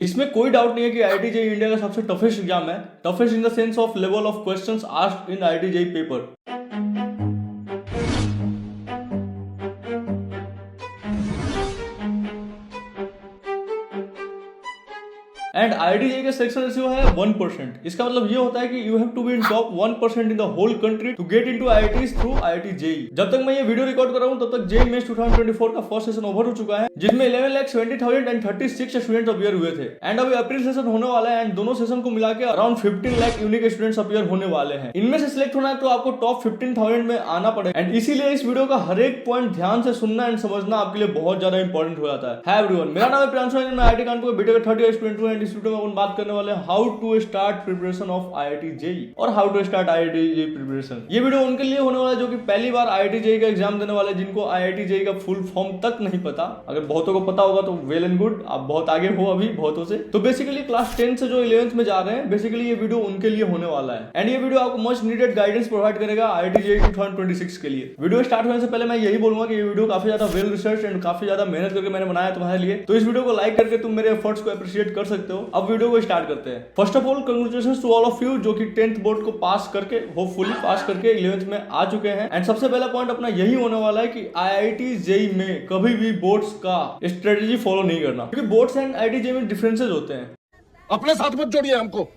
इसमें कोई डाउट नहीं है कि आईआईटी जेईई इंडिया का सबसे टफेस्ट एग्जाम है। Toughest in the sense of level of questions asked in IIT JEE paper. And IIT JEE का सिलेक्शन रेशियो है 1%। इसका मतलब ये होता है कि you have to be in top 1% in the whole country to get into IITs through IIT JEE. जब तक मैं ये वीडियो रिकॉर्ड कर रहा हूँ तब तक जेईई मेंस 2024 का फर्स्ट सेशन ओवर हो चुका है, जिसमें 11,70,036 स्टूडेंट्स अपीयर हुए थे। एंड अभी अप्रैल सेशन होने वाला है एंड दोनों सेशन को मिला के around 15 lakh unique students appear होने वाले हैं। इनमें से सिलेक्ट होना है तो आपको टॉप 15,000 में आना पड़ेगा। एंड इसीलिए इस वीडियो का हर एक पॉइंट ध्यान से सुनना एंड समझना आपके लिए बहुत ज्यादा इंपॉर्टेंट हो जाता है। हाय एवरीवन, मेरा नाम है प्रियांशु, मैं आईआईटी कानपुर बीटेक का 30 ईयर स्टूडेंट हूं। एंड इस वीडियो में अपन बात करने वाले हैं how to start preparation of IIT JEE और how to start IIT JEE preparation. ये वीडियो उनके लिए होने वाला है जो कि पहली बार आईआईटी जेईई का एग्जाम देने वाले, जिनको आईआईटी जेईई का फुल फॉर्म तक नहीं पता। अगर बहुतों को पता होगा तो वेल एंड गुड, आप बहुत आगे हो अभी बहुतों से। तो बेसिकली क्लास 10 से जो 11th में जा रहे हैं, बेसिकली ये वीडियो उनके लिए होने वाला है। एंड ये वीडियो आपको मच नीडेड गाइडेंस प्रोवाइड करेगा आईआईटी जेईई 2026 के लिए। वीडियो स्टार्ट होने से पहले मैं यही बोलूंगा कि ये वीडियो काफी ज्यादा वेल रिसर्च एंड काफी ज्यादा मेहनत करके मैंने बनाया तुम्हारे लिए। तो इस वीडियो को लाइक करके तुम मेरे एफर्ट्स को अप्रिशिएट कर सकते हो। अब वीडियो को स्टार्ट करते हैं। First of all congratulations to all of you जो कि 10th बोर्ड को पास करके होपफुली पास करके 11th में आ चुके हैं। एंड सबसे पहला पॉइंट अपना यही होने वाला है कि आईआईटी जेईई में कभी भी बोर्ड्स का स्ट्रेटेजी फॉलो नहीं करना, क्योंकि बोर्ड्स एंड आईआईटी जेईई में डिफरेंसेस होते हैं। अपने साथ मत जोड़िए, हमको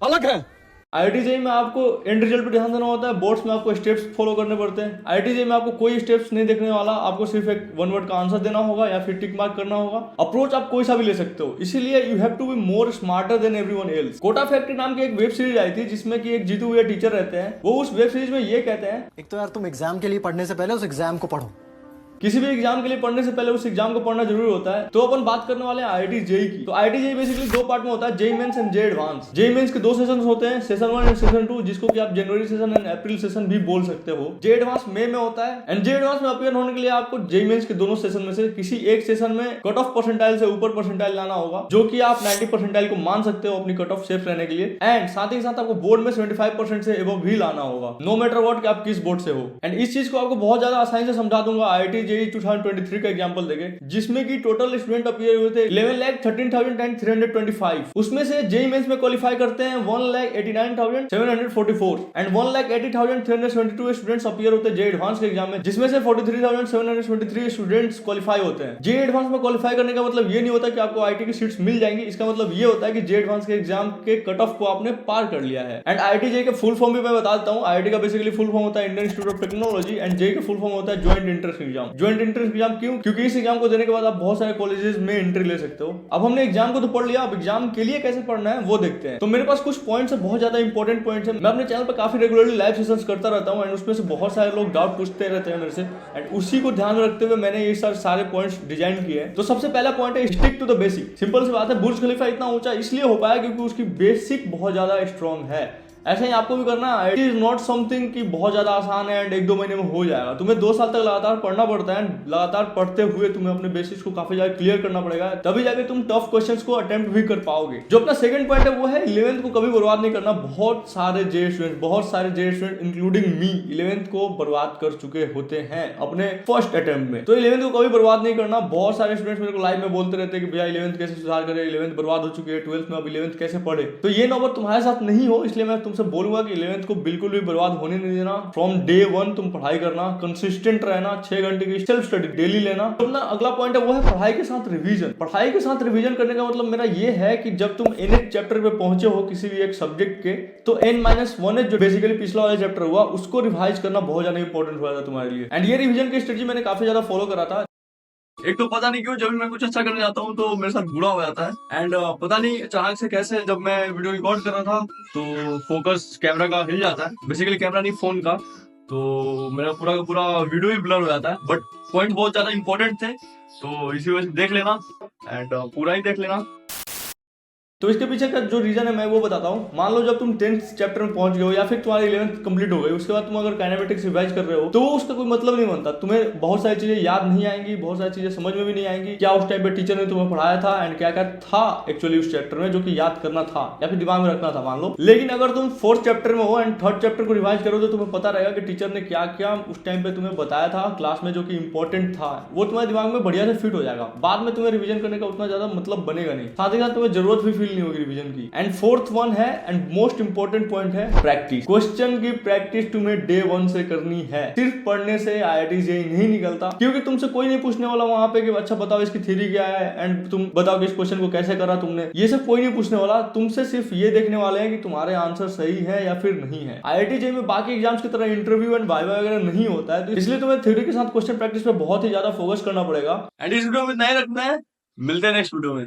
अलग है। आईआईटी जेईई में आपको एंड रिजल्ट पर ध्यान देना होता है, बोर्ड्स में आपको स्टेप्स फॉलो करने पड़ते हैं। आईआईटी जेईई में आपको कोई स्टेप्स नहीं देखने वाला, आपको सिर्फ एक वन वर्ड का आंसर देना होगा या फिर टिक मार्क करना होगा। अप्रोच आप कोई सा भी ले सकते हो, इसीलिए you have to be more smarter than everyone else. Kota factory नाम की एक वेब सीरीज आई थी जिसमें कि एक जीतू हुए टीचर रहते हैं। वो उस वेब सीरीज में ये कहते हैं, एक तो यार तुम एग्जाम के लिए पढ़ने से पहले उस एग्जाम को पढ़ो। किसी भी एग्जाम के लिए पढ़ने से पहले उस एग्जाम को पढ़ना जरूरी होता है। तो अपन बात करने वाले हैं आईआईटी जेईई की। तो आईआईटी जेईई बेसिकली दो पार्ट में होता है, JEE mains and JEE advance. JEE mains के दो सेशंस होते हैं, सेशन 1 एंड सेशन 2, जिसको कि आप जनवरी सेशन एंड अप्रैल सेशन भी बोल सकते हो। जेईई एडवांस मई में होता है। एंड जेईई एडवांस में अपीयर होने के लिए आपको जेईई मेंस के दोनों सेशन में से किसी एक सेशन में कट ऑफ परसेंटाइल से ऊपर परसेंटाइल लाना होगा, जो कि आप 90 परसेंटाइल को मान सकते हो अपनी कट ऑफ सेफ रहने के लिए। एंड साथ ही साथ आपको बोर्ड में 75% से एबव भी लाना होगा, नो मैटर व्हाट कि आप किस बोर्ड से हो। एंड इस चीज को आपको बहुत ज्यादा आसानी से समझा दूंगा आईआईटी जेईई 2023 का एग्जांपल देके, जिसमें कि टोटल स्टूडेंट अपीयर हुए थे 11,13,325। उसमें से जेईई मेंस में क्वालिफाई करते हैं 1,89,744 एंड 1,80,372 स्टूडेंट्स अपीयर होते हैं जेईई एडवांस के एग्जाम में, जिसमें से 43,723 स्टूडेंट्स क्वालिफाई होते हैं। जेईई एडवांस में क्वालिफाई करने का मतलब ये नहीं होता कि आपको आईआईटी की सीट्स मिल जाएंगी। इसका मतलब ये होता है कि जेईई एडवांस के एग्जाम के कट ऑफ को आपने पार कर लिया है। एंड आईआईटी जेईई का फुल फॉर्म भी मैं बता देता हूं। आईआईटी का बेसिकली फुल फॉर्म होता है Indian institute of technology and JEE का फुल फॉर्म होता है joint entrance exam. Joint entrance exam क्यों? क्योंकि इस एग्जाम को देने के बाद आप बहुत सारे कॉलेजेस में एंट्री ले सकते हो। अब हमने एग्जाम को तो पढ़ लिया, अब एग्जाम के लिए कैसे पढ़ना है वो देखते हैं। तो मेरे पास कुछ पॉइंट्स है, बहुत ज्यादा इंपॉर्टेंट पॉइंट्स है। मैं अपने चैनल पर काफी रेगुलरली लाइव सेशंस करता रहता हूं एंड उसमें से बहुत सारे लोग डाउट पूछते रहते हैं मेरे से, एंड उसी को ध्यान में रखते हुए मैंने ये सारे पॉइंट्स डिजाइन किए हैं। तो सबसे पहला पॉइंट है stick to the basic. Simple सी बात है, बुर्ज खलीफा इतना ऊंचा इसलिए हो पाया क्योंकि उसकी बेसिक बहुत ज्यादा स्ट्रॉन्ग है। ऐसा ही आपको भी करना है। इट इज नॉट समथिंग कि बहुत ज्यादा आसान है एंड 1-2 महीने में हो जाएगा। तुम्हें 2 साल तक लगातार पढ़ना पड़ता है। लगातार पढ़ते हुए तुम्हें अपने बेसिक्स को काफी ज्यादा क्लियर करना पड़ेगा, तभी जाके तुम टफ क्वेश्चंस को अटेम्प्ट भी कर पाओगे। जो अपना सेकंड पॉइंट है वो है 11th को कभी बर्बाद नहीं करना। बहुत सारे JEE student including me 11th को बर्बाद कर चुके होते हैं अपने फर्स्ट अटेम्प्ट में। तो 11th को कभी बर्बाद नहीं करना। बहुत सारे स्टूडेंट्स मेरे को लाइव में बोलते रहते हैं कि भैया 11th कैसे सुधार करें, 11th बर्बाद हो चुकी है, 12th में अब 11th कैसे पढ़े। तो ये नौबत तुम्हारे साथ नहीं हो, इसलिए मैं तुमसे बोलूंगा कि 11th को बिल्कुल भी बर्बाद होने नहीं देना। फ्रॉम डे 1 तुम पढ़ाई करना, कंसिस्टेंट रहना, 6 घंटे की सेल्फ स्टडी डेली लेना। तो अपना अगला पॉइंट है वो है पढ़ाई के साथ रिवीजन। पढ़ाई के साथ रिवीजन करने का मतलब मेरा ये है कि जब तुम nth चैप्टर पे पहुंचे हो किसी भी एक सब्जेक्ट के, तो n-1 जो बेसिकली पिछला वाला चैप्टर हुआ उसको रिवाइज करना बहुत ज्यादा इंपॉर्टेंट हुआ था तुम्हारे लिए। एंड ये रिवीजन की स्ट्रेटजी मैंने काफी ज्यादा फॉलो करा था। एक तो पता नहीं क्यों जब भी मैं कुछ अच्छा करने जाता हूँ तो मेरे साथ बुरा हो जाता है। एंड पता नहीं अचानक से कैसे जब मैं वीडियो रिकॉर्ड कर रहा था तो फोकस कैमरा का हिल जाता है, बेसिकली कैमरा नहीं फोन का, तो मेरा पूरा का पूरा वीडियो ही ब्लर हो जाता है। बट पॉइंट बहुत ज्यादा इंपॉर्टेंट थे तो इसी वजह से देख लेना एंड पूरा ही देख लेना। तो इसके पीछे का जो रीजन है मैं वो बताता हूँ। मान लो जब तुम 10th चैप्टर में पहुंच गए हो या फिर तुम्हारी 11th कंप्लीट हो गई, उसके बाद तुम अगर काइनेमेटिक्स रिवाइज कर रहे हो तो उसका कोई मतलब नहीं बनता। तुम्हें बहुत सारी चीजें याद नहीं आएंगी, बहुत सारी चीजें समझ में भी नहीं आएंगी, क्या उस टाइम पे टीचर ने तुम्हें पढ़ाया था एंड क्या क्या था एक्चुअली उस चैप्टर में जो कि याद करना था या फिर दिमाग में रखना था मान लो। लेकिन अगर तुम 4th चैप्टर में हो एंड 3rd चैप्टर को रिवाइज करो तो तुम्हें पता रहेगा कि टीचर ने क्या क्या उस टाइम पे तुम्हें बताया था क्लास में जो कि इंपॉर्टेंट था, वो तुम्हारे दिमाग में बढ़िया से फिट हो जाएगा। बाद में तुम्हें रिवीजन करने का उतना ज्यादा मतलब बनेगा नहीं, साथ ही साथ तुम्हें जरूरत भी फील नहीं होगी रिवीजन की। एंड 4th वन है एंड मोस्ट इंपॉर्टेंट पॉइंट है प्रैक्टिस। क्वेश्चन की प्रैक्टिस तुम्हें डे 1 से करनी है। सिर्फ पढ़ने से IIT JEE नहीं निकलता, क्योंकि तुमसे कोई नहीं पूछने वाला वहां पे कि अच्छा बताओ इसकी थ्योरी क्या है एंड तुम बताओ कि इस क्वेश्चन को कैसे करा तुमने, ये सब कोई नहीं पूछने वाला। तुमसे सिर्फ ये देखने वाले हैं कि तुम्हारे आंसर सही है या फिर नहीं है। IIT JEE में बाकी एग्जाम्स की तरह इंटरव्यू एंड वाइवा वगैरह नहीं होता है, तो इसलिए तुम्हें थ्योरी के साथ क्वेश्चन प्रैक्टिस पे बहुत ही ज्यादा फोकस करना पड़ेगा। एंड इस वीडियो में नहीं रखना है, मिलते हैं नेक्स्ट वीडियो में।